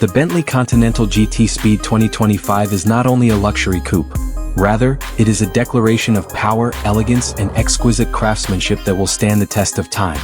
The Bentley Continental GT Speed 2025 is not only a luxury coupe. Rather, it is a declaration of power, elegance, and exquisite craftsmanship that will stand the test of time.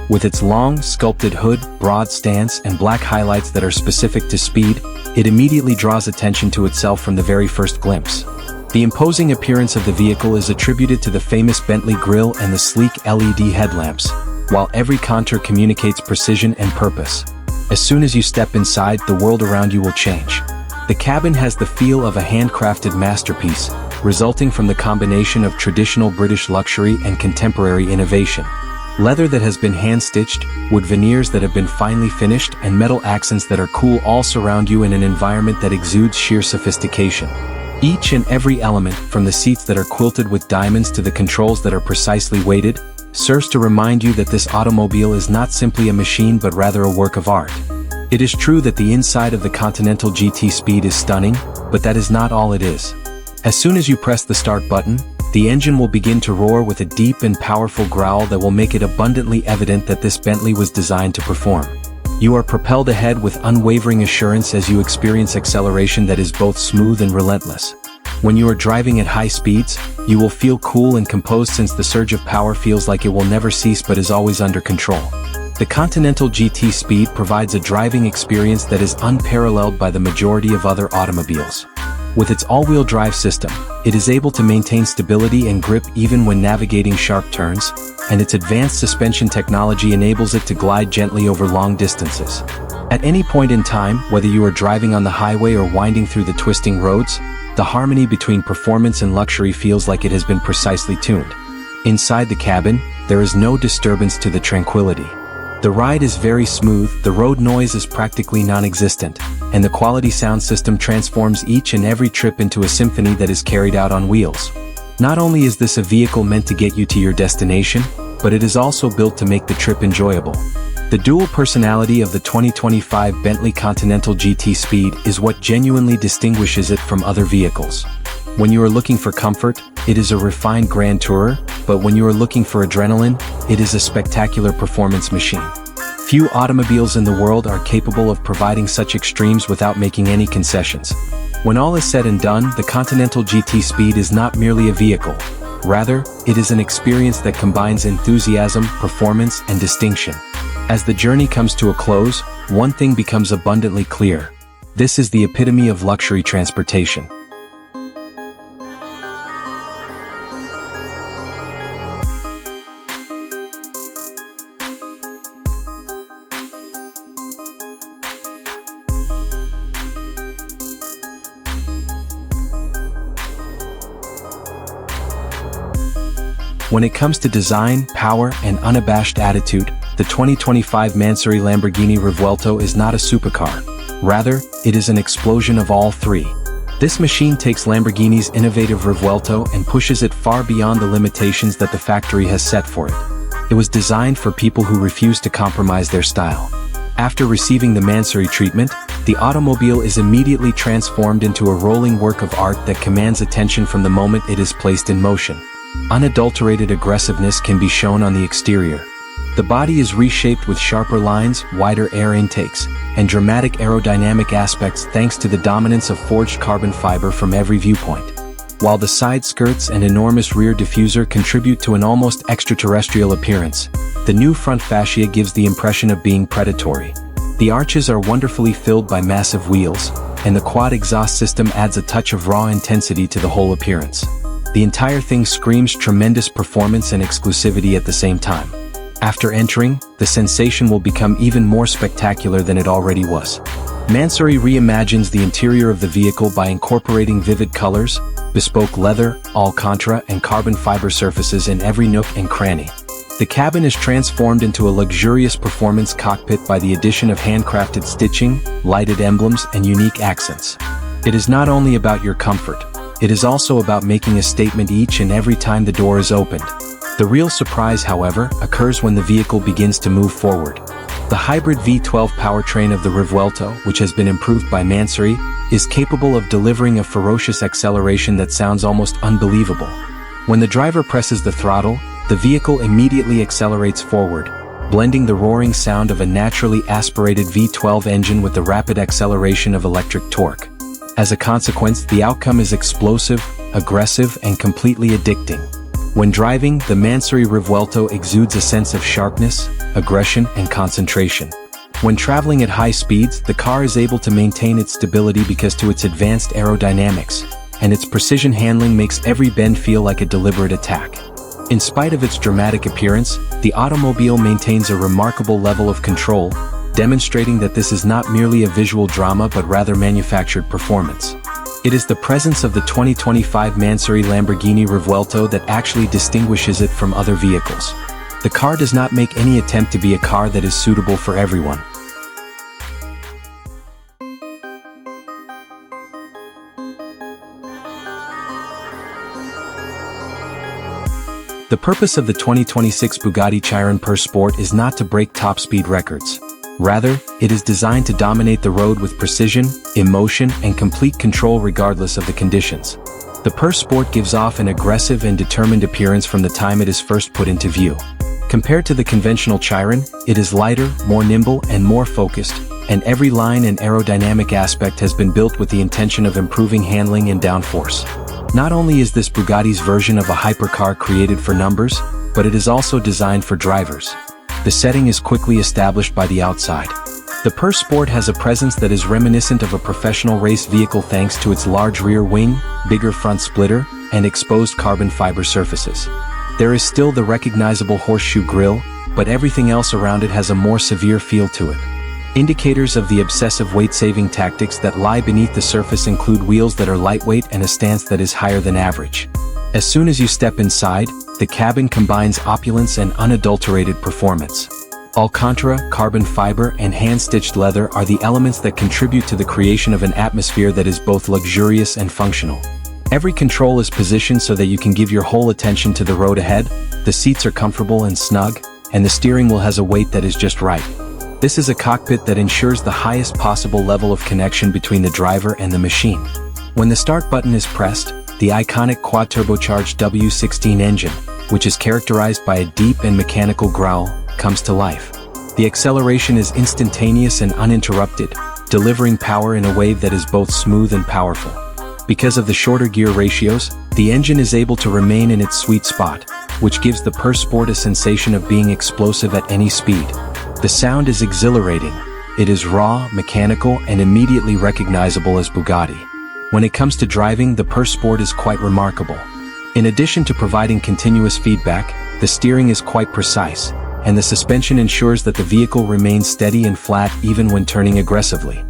With its long, sculpted hood, broad stance, and black highlights that are specific to speed, it immediately draws attention to itself from the very first glimpse. The imposing appearance of the vehicle is attributed to the famous Bentley grille and the sleek LED headlamps, while every contour communicates precision and purpose. As soon as you step inside, the world around you will change. The cabin has the feel of a handcrafted masterpiece, resulting from the combination of traditional British luxury and contemporary innovation. Leather that has been hand-stitched, wood veneers that have been finely finished, and metal accents that are cool all surround you in an environment that exudes sheer sophistication. Each and every element, from the seats that are quilted with diamonds to the controls that are precisely weighted, serves to remind you that this automobile is not simply a machine but rather a work of art. It is true that the inside of the Continental GT Speed is stunning, but that is not all it is. As soon as you press the start button, the engine will begin to roar with a deep and powerful growl that will make it abundantly evident that this Bentley was designed to perform. You are propelled ahead with unwavering assurance as you experience acceleration that is both smooth and relentless. When you are driving at high speeds, you will feel cool and composed since the surge of power feels like it will never cease but is always under control. The Continental GT Speed provides a driving experience that is unparalleled by the majority of other automobiles. With its all-wheel drive system, it is able to maintain stability and grip even when navigating sharp turns, and its advanced suspension technology enables it to glide gently over long distances. At any point in time, whether you are driving on the highway or winding through the twisting roads, the harmony between performance and luxury feels like it has been precisely tuned. Inside the cabin, there is no disturbance to the tranquility. The ride is very smooth, the road noise is practically non-existent, and the quality sound system transforms each and every trip into a symphony that is carried out on wheels. Not only is this a vehicle meant to get you to your destination, but it is also built to make the trip enjoyable. The dual personality of the 2025 Bentley Continental GT Speed is what genuinely distinguishes it from other vehicles. When you are looking for comfort, it is a refined grand tourer, but when you are looking for adrenaline, it is a spectacular performance machine. Few automobiles in the world are capable of providing such extremes without making any concessions. When all is said and done, the Continental GT Speed is not merely a vehicle. Rather, it is an experience that combines enthusiasm, performance, and distinction. As the journey comes to a close, one thing becomes abundantly clear. This is the epitome of luxury transportation. When it comes to design, power, and unabashed attitude, the 2025 Mansory Lamborghini Revuelto is not a supercar. Rather, it is an explosion of all three. This machine takes Lamborghini's innovative Revuelto and pushes it far beyond the limitations that the factory has set for it. It was designed for people who refuse to compromise their style. After receiving the Mansory treatment, the automobile is immediately transformed into a rolling work of art that commands attention from the moment it is placed in motion. Unadulterated aggressiveness can be shown on the exterior. The body is reshaped with sharper lines, wider air intakes, and dramatic aerodynamic aspects thanks to the dominance of forged carbon fiber from every viewpoint. While the side skirts and enormous rear diffuser contribute to an almost extraterrestrial appearance, the new front fascia gives the impression of being predatory. The arches are wonderfully filled by massive wheels, and the quad exhaust system adds a touch of raw intensity to the whole appearance. The entire thing screams tremendous performance and exclusivity at the same time. After entering, the sensation will become even more spectacular than it already was. Mansory reimagines the interior of the vehicle by incorporating vivid colors, bespoke leather, Alcantara, and carbon fiber surfaces in every nook and cranny. The cabin is transformed into a luxurious performance cockpit by the addition of handcrafted stitching, lighted emblems, and unique accents. It is not only about your comfort. It is also about making a statement each and every time the door is opened. The real surprise, however, occurs when the vehicle begins to move forward. The hybrid V12 powertrain of the Revuelto, which has been improved by Mansory, is capable of delivering a ferocious acceleration that sounds almost unbelievable. When the driver presses the throttle, the vehicle immediately accelerates forward, blending the roaring sound of a naturally aspirated V12 engine with the rapid acceleration of electric torque. As a consequence, the outcome is explosive, aggressive, and completely addicting. When driving, the Mansory Revuelto exudes a sense of sharpness, aggression, and concentration. When traveling at high speeds, the car is able to maintain its stability because of its advanced aerodynamics, and its precision handling makes every bend feel like a deliberate attack. In spite of its dramatic appearance, the automobile maintains a remarkable level of control, demonstrating that this is not merely a visual drama but rather manufactured performance. It is the presence of the 2025 Mansory Lamborghini Revuelto that actually distinguishes it from other vehicles. The car does not make any attempt to be a car that is suitable for everyone. The purpose of the 2026 Bugatti Chiron Pur Sport is not to break top speed records. Rather, it is designed to dominate the road with precision, emotion, and complete control regardless of the conditions. The Pur Sport gives off an aggressive and determined appearance from the time it is first put into view. Compared to the conventional Chiron, it is lighter, more nimble, and more focused, and every line and aerodynamic aspect has been built with the intention of improving handling and downforce. Not only is this Bugatti's version of a hypercar created for numbers, but it is also designed for drivers. The setting is quickly established by the outside. The Pur Sport has a presence that is reminiscent of a professional race vehicle thanks to its large rear wing, bigger front splitter, and exposed carbon fiber surfaces. There is still the recognizable horseshoe grille, but everything else around it has a more severe feel to it. Indicators of the obsessive weight-saving tactics that lie beneath the surface include wheels that are lightweight and a stance that is higher than average. As soon as you step inside, the cabin combines opulence and unadulterated performance. Alcantara, carbon fiber, and hand-stitched leather are the elements that contribute to the creation of an atmosphere that is both luxurious and functional. Every control is positioned so that you can give your whole attention to the road ahead, the seats are comfortable and snug, and the steering wheel has a weight that is just right. This is a cockpit that ensures the highest possible level of connection between the driver and the machine. When the start button is pressed, the iconic quad-turbocharged W16 engine, which is characterized by a deep and mechanical growl, comes to life. The acceleration is instantaneous and uninterrupted, delivering power in a wave that is both smooth and powerful. Because of the shorter gear ratios, the engine is able to remain in its sweet spot, which gives the Pur Sport a sensation of being explosive at any speed. The sound is exhilarating. It is raw, mechanical, and immediately recognizable as Bugatti. When it comes to driving, the Pur Sport is quite remarkable. In addition to providing continuous feedback, the steering is quite precise, and the suspension ensures that the vehicle remains steady and flat even when turning aggressively.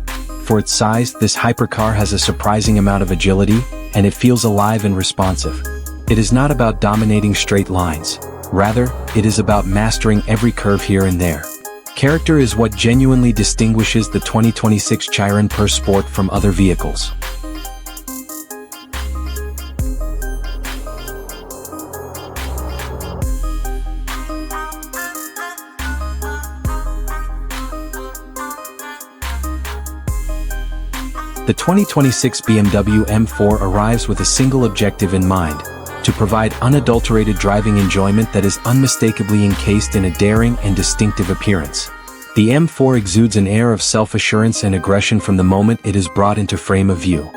For its size, this hypercar has a surprising amount of agility, and it feels alive and responsive. It is not about dominating straight lines. Rather, it is about mastering every curve here and there. Character is what genuinely distinguishes the 2026 Chiron Pur Sport from other vehicles. The 2026 BMW M4 arrives with a single objective in mind: to provide unadulterated driving enjoyment that is unmistakably encased in a daring and distinctive appearance. The M4 exudes an air of self-assurance and aggression from the moment it is brought into frame of view.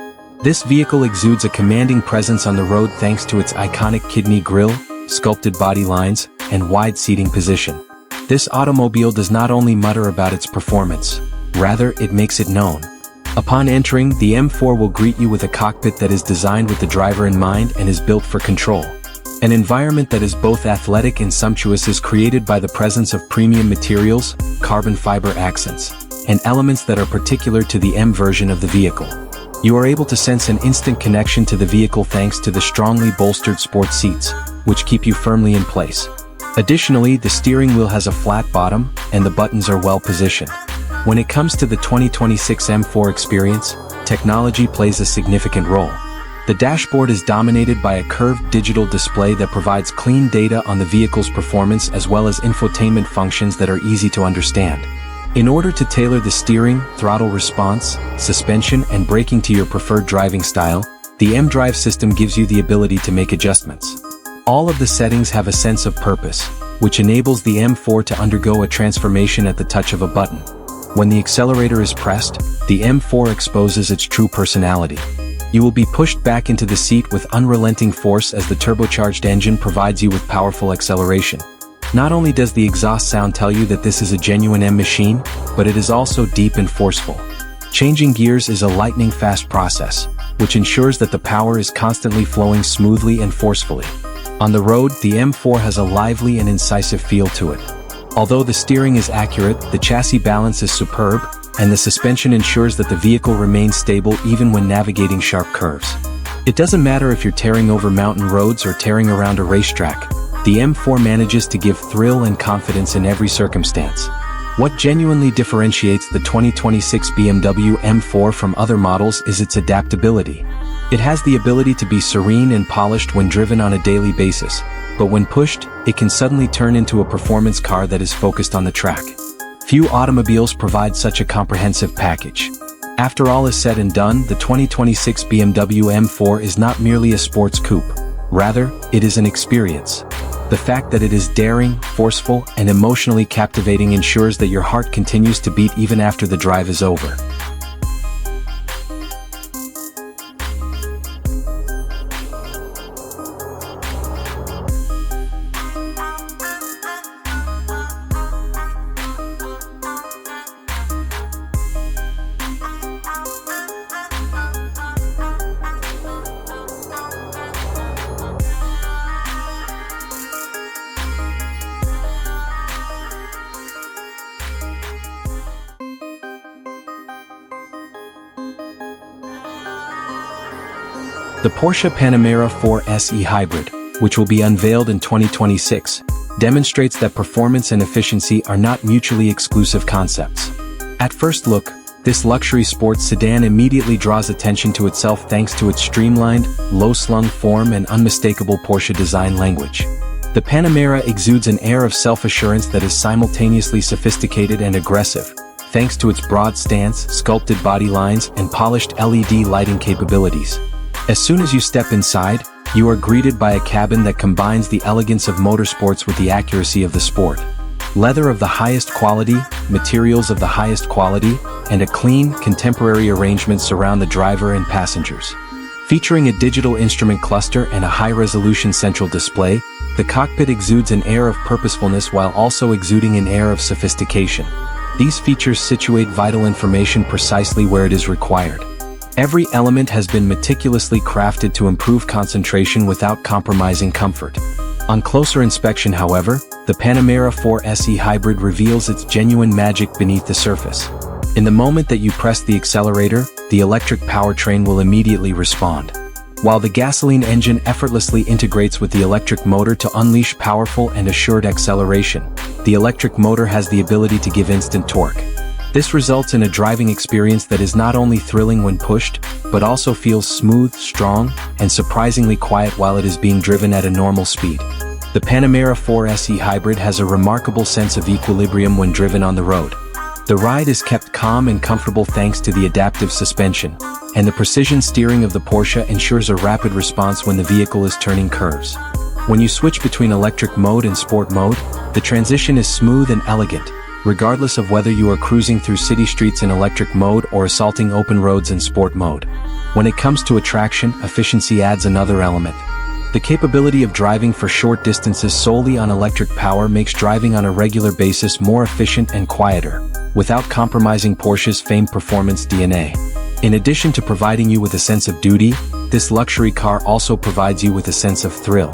This vehicle exudes a commanding presence on the road thanks to its iconic kidney grille, sculpted body lines, and wide seating position. This automobile does not only mutter about its performance, rather it makes it known. Upon entering, the M4 will greet you with a cockpit that is designed with the driver in mind and is built for control. An environment that is both athletic and sumptuous is created by the presence of premium materials, carbon fiber accents, and elements that are particular to the M version of the vehicle. You are able to sense an instant connection to the vehicle thanks to the strongly bolstered sport seats, which keep you firmly in place. Additionally, the steering wheel has a flat bottom, and the buttons are well positioned. When it comes to the 2026 M4 experience, technology plays a significant role. The dashboard is dominated by a curved digital display that provides clean data on the vehicle's performance as well as infotainment functions that are easy to understand. In order to tailor the steering, throttle response, suspension, and braking to your preferred driving style, the M-Drive system gives you the ability to make adjustments. All of the settings have a sense of purpose, which enables the M4 to undergo a transformation at the touch of a button. When the accelerator is pressed, the M4 exposes its true personality. You will be pushed back into the seat with unrelenting force as the turbocharged engine provides you with powerful acceleration. Not only does the exhaust sound tell you that this is a genuine M machine, but it is also deep and forceful. Changing gears is a lightning-fast process, which ensures that the power is constantly flowing smoothly and forcefully. On the road, the M4 has a lively and incisive feel to it. Although the steering is accurate, the chassis balance is superb, and the suspension ensures that the vehicle remains stable even when navigating sharp curves. It doesn't matter if you're tearing over mountain roads or tearing around a racetrack, the M4 manages to give thrill and confidence in every circumstance. What genuinely differentiates the 2026 BMW M4 from other models is its adaptability. It has the ability to be serene and polished when driven on a daily basis, but when pushed, it can suddenly turn into a performance car that is focused on the track. Few automobiles provide such a comprehensive package. After all is said and done, the 2026 BMW M4 is not merely a sports coupe. Rather, it is an experience. The fact that it is daring, forceful, and emotionally captivating ensures that your heart continues to beat even after the drive is over. The Porsche Panamera 4 SE Hybrid, which will be unveiled in 2026, demonstrates that performance and efficiency are not mutually exclusive concepts. At first look, this luxury sports sedan immediately draws attention to itself thanks to its streamlined, low-slung form and unmistakable Porsche design language. The Panamera exudes an air of self-assurance that is simultaneously sophisticated and aggressive, thanks to its broad stance, sculpted body lines, and polished LED lighting capabilities. As soon as you step inside, you are greeted by a cabin that combines the elegance of motorsports with the accuracy of the sport. Leather of the highest quality, materials of the highest quality, and a clean, contemporary arrangement surround the driver and passengers. Featuring a digital instrument cluster and a high-resolution central display, the cockpit exudes an air of purposefulness while also exuding an air of sophistication. These features situate vital information precisely where it is required. Every element has been meticulously crafted to improve concentration without compromising comfort. On closer inspection, however, the Panamera 4 SE Hybrid reveals its genuine magic beneath the surface. In the moment that you press the accelerator, the electric powertrain will immediately respond. While the gasoline engine effortlessly integrates with the electric motor to unleash powerful and assured acceleration, the electric motor has the ability to give instant torque. This results in a driving experience that is not only thrilling when pushed, but also feels smooth, strong, and surprisingly quiet while it is being driven at a normal speed. The Panamera 4 SE Hybrid has a remarkable sense of equilibrium when driven on the road. The ride is kept calm and comfortable thanks to the adaptive suspension, and the precision steering of the Porsche ensures a rapid response when the vehicle is turning curves. When you switch between electric mode and sport mode, the transition is smooth and elegant, regardless of whether you are cruising through city streets in electric mode or assaulting open roads in sport mode. When it comes to traction, efficiency adds another element. The capability of driving for short distances solely on electric power makes driving on a regular basis more efficient and quieter, without compromising Porsche's famed performance DNA. In addition to providing you with a sense of duty, this luxury car also provides you with a sense of thrill.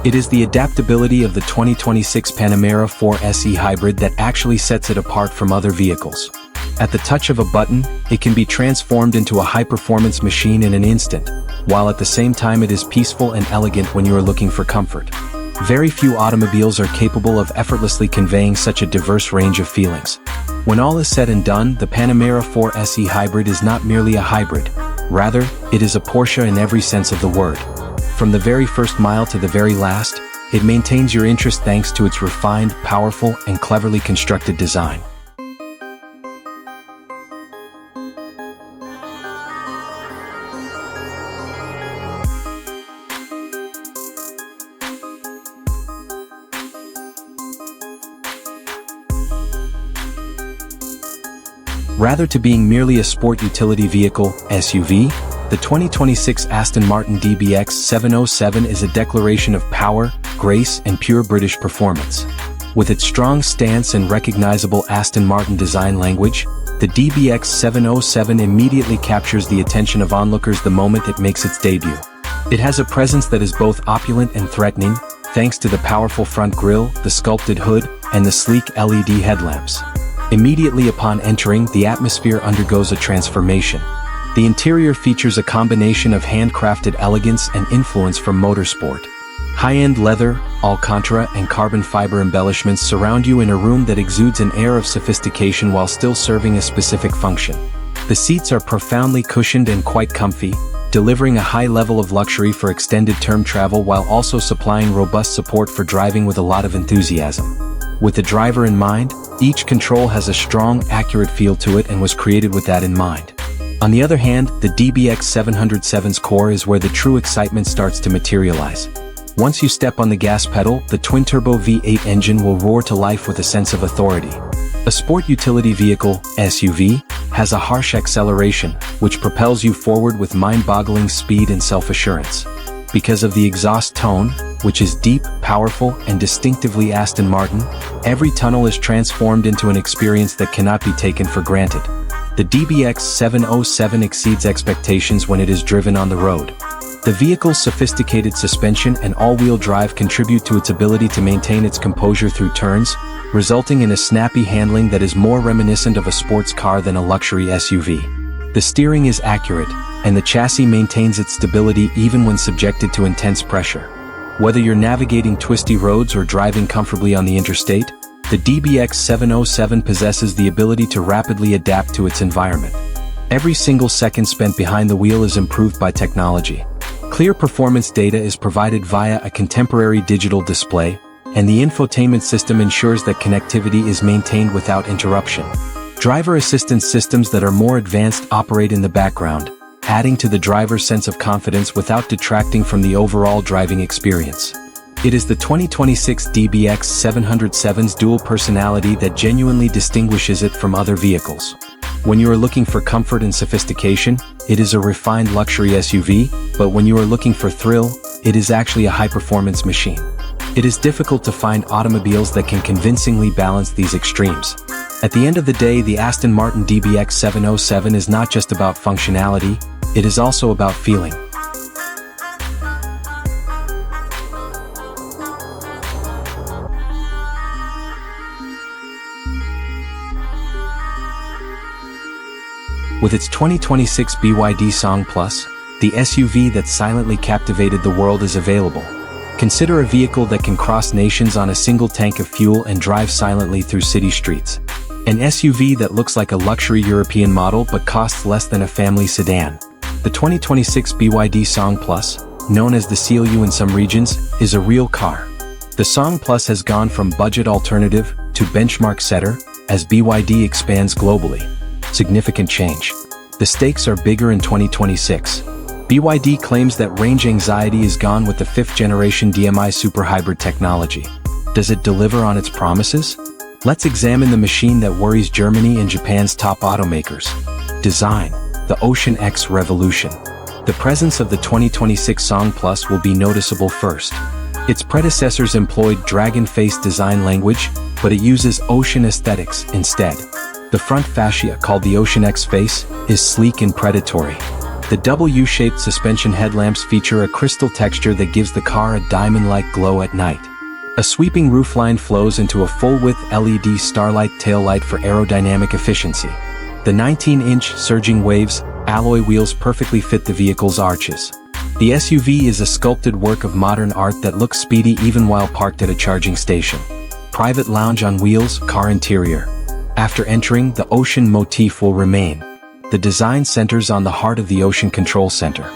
It is the adaptability of the 2026 Panamera 4 SE Hybrid that actually sets it apart from other vehicles. At the touch of a button, it can be transformed into a high-performance machine in an instant, while at the same time it is peaceful and elegant when you are looking for comfort. Very few automobiles are capable of effortlessly conveying such a diverse range of feelings. When all is said and done, the Panamera 4 SE Hybrid is not merely a hybrid. Rather, it is a Porsche in every sense of the word. From the very first mile to the very last, it maintains your interest thanks to its refined, powerful, and cleverly constructed design. Rather to being merely a sport utility vehicle, SUV, the 2026 Aston Martin DBX 707 is a declaration of power, grace, and pure British performance. With its strong stance and recognizable Aston Martin design language, the DBX 707 immediately captures the attention of onlookers the moment it makes its debut. It has a presence that is both opulent and threatening, thanks to the powerful front grille, the sculpted hood, and the sleek LED headlamps. Immediately upon entering, the atmosphere undergoes a transformation. The interior features a combination of handcrafted elegance and influence from motorsport. High-end leather, Alcantara, and carbon fiber embellishments surround you in a room that exudes an air of sophistication while still serving a specific function. The seats are profoundly cushioned and quite comfy, delivering a high level of luxury for extended-term travel while also supplying robust support for driving with a lot of enthusiasm. With the driver in mind, each control has a strong, accurate feel to it and was created with that in mind. On the other hand, the DBX 707's core is where the true excitement starts to materialize. Once you step on the gas pedal, the twin-turbo V8 engine will roar to life with a sense of authority. A sport utility vehicle, SUV, has a harsh acceleration, which propels you forward with mind-boggling speed and self-assurance. Because of the exhaust tone, which is deep, powerful, and distinctively Aston Martin, every tunnel is transformed into an experience that cannot be taken for granted. The DBX 707 exceeds expectations when it is driven on the road. The vehicle's sophisticated suspension and all-wheel drive contribute to its ability to maintain its composure through turns, resulting in a snappy handling that is more reminiscent of a sports car than a luxury SUV. The steering is accurate, and the chassis maintains its stability even when subjected to intense pressure. Whether you're navigating twisty roads or driving comfortably on the interstate, the DBX 707 possesses the ability to rapidly adapt to its environment. Every single second spent behind the wheel is improved by technology. Clear performance data is provided via a contemporary digital display, and the infotainment system ensures that connectivity is maintained without interruption. Driver assistance systems that are more advanced operate in the background, adding to the driver's sense of confidence without detracting from the overall driving experience. It is the 2026 DBX 707's dual personality that genuinely distinguishes it from other vehicles. When you are looking for comfort and sophistication, it is a refined luxury SUV, but when you are looking for thrill, it is actually a high-performance machine. It is difficult to find automobiles that can convincingly balance these extremes. At the end of the day, the Aston Martin DBX 707 is not just about functionality, it is also about feeling. With its 2026 BYD Song Plus, the SUV that silently captivated the world is available. Consider a vehicle that can cross nations on a single tank of fuel and drive silently through city streets. An SUV that looks like a luxury European model but costs less than a family sedan. The 2026 BYD Song Plus, known as the CLU in some regions, is a real car. The Song Plus has gone from budget alternative to benchmark setter as BYD expands globally. Significant change. The stakes are bigger in 2026. BYD claims that range anxiety is gone with the 5th-generation DMI Super Hybrid technology. Does it deliver on its promises? Let's examine the machine that worries Germany and Japan's top automakers. Design. The Ocean X Revolution. The presence of the 2026 Song Plus will be noticeable first. Its predecessors employed dragon-face design language, but it uses ocean aesthetics instead. The front fascia, called the Ocean X face, is sleek and predatory. The double U-shaped suspension headlamps feature a crystal texture that gives the car a diamond-like glow at night. A sweeping roofline flows into a full-width LED starlight taillight for aerodynamic efficiency. The 19-inch surging waves alloy wheels perfectly fit the vehicle's arches. The SUV is a sculpted work of modern art that looks speedy even while parked at a charging station. Private lounge on wheels, car interior. After entering, the ocean motif will remain. The design centers on the heart of the Ocean Control Center.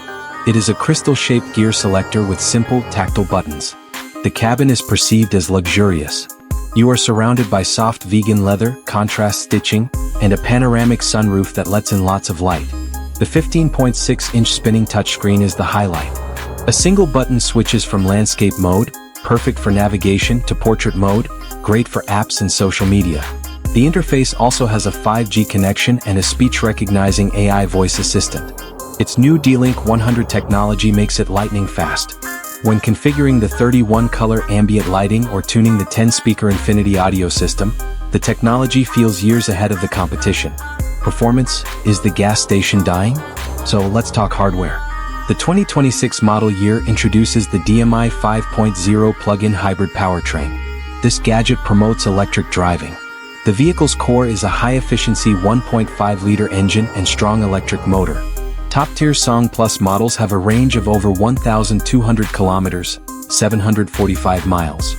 It is a crystal-shaped gear selector with simple, tactile buttons. The cabin is perceived as luxurious. You are surrounded by soft vegan leather, contrast stitching, and a panoramic sunroof that lets in lots of light. The 15.6-inch spinning touchscreen is the highlight. A single button switches from landscape mode, perfect for navigation, to portrait mode, great for apps and social media. The interface also has a 5G connection and a speech-recognizing AI voice assistant. Its new D-Link 100 technology makes it lightning fast. When configuring the 31-color ambient lighting or tuning the 10-speaker Infinity audio system, the technology feels years ahead of the competition. Performance: is the gas station dying? So let's talk hardware. The 2026 model year introduces the DMI 5.0 plug-in hybrid powertrain. This gadget promotes electric driving. The vehicle's core is a high-efficiency 1.5-liter engine and strong electric motor. Top-tier Song Plus models have a range of over 1,200 kilometers, 745 miles.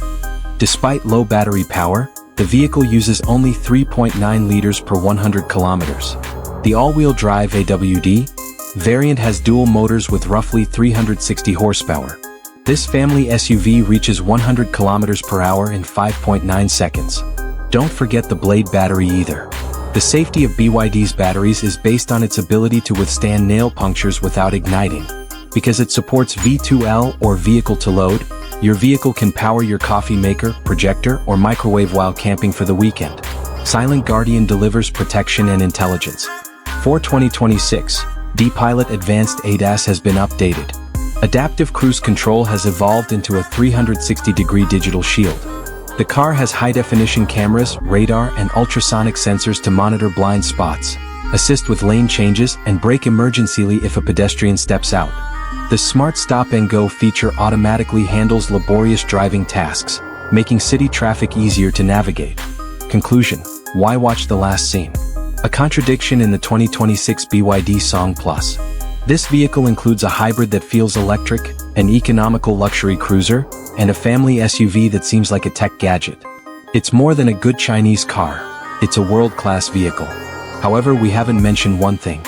Despite low battery power, the vehicle uses only 3.9 liters per 100 kilometers. The all-wheel drive AWD variant has dual motors with roughly 360 horsepower. This family SUV reaches 100 kilometers per hour in 5.9 seconds. Don't forget the Blade battery either. The safety of BYD's batteries is based on its ability to withstand nail punctures without igniting. Because it supports V2L or vehicle-to-load, your vehicle can power your coffee maker, projector, or microwave while camping for the weekend. Silent Guardian delivers protection and intelligence. For 2026, D-Pilot Advanced ADAS has been updated. Adaptive Cruise Control has evolved into a 360-degree digital shield. The car has high-definition cameras, radar, and ultrasonic sensors to monitor blind spots, assist with lane changes, and brake emergencyly if a pedestrian steps out. The Smart Stop and Go feature automatically handles laborious driving tasks, making city traffic easier to navigate. Conclusion: why watch the last scene? A contradiction in the 2026 BYD Song Plus. This vehicle includes a hybrid that feels electric, an economical luxury cruiser, and a family SUV that seems like a tech gadget. It's more than a good Chinese car. It's a world-class vehicle. However, we haven't mentioned one thing.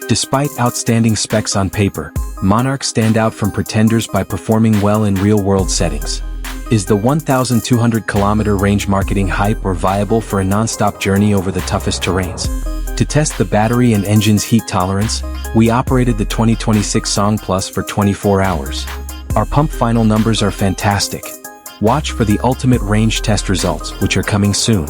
Despite outstanding specs on paper, Monarchs stand out from pretenders by performing well in real-world settings. Is the 1,200-kilometer range marketing hype or viable for a non-stop journey over the toughest terrains? To test the battery and engine's heat tolerance, we operated the 2026 Song Plus for 24 hours. Our pump final numbers are fantastic. Watch for the ultimate range test results, which are coming soon.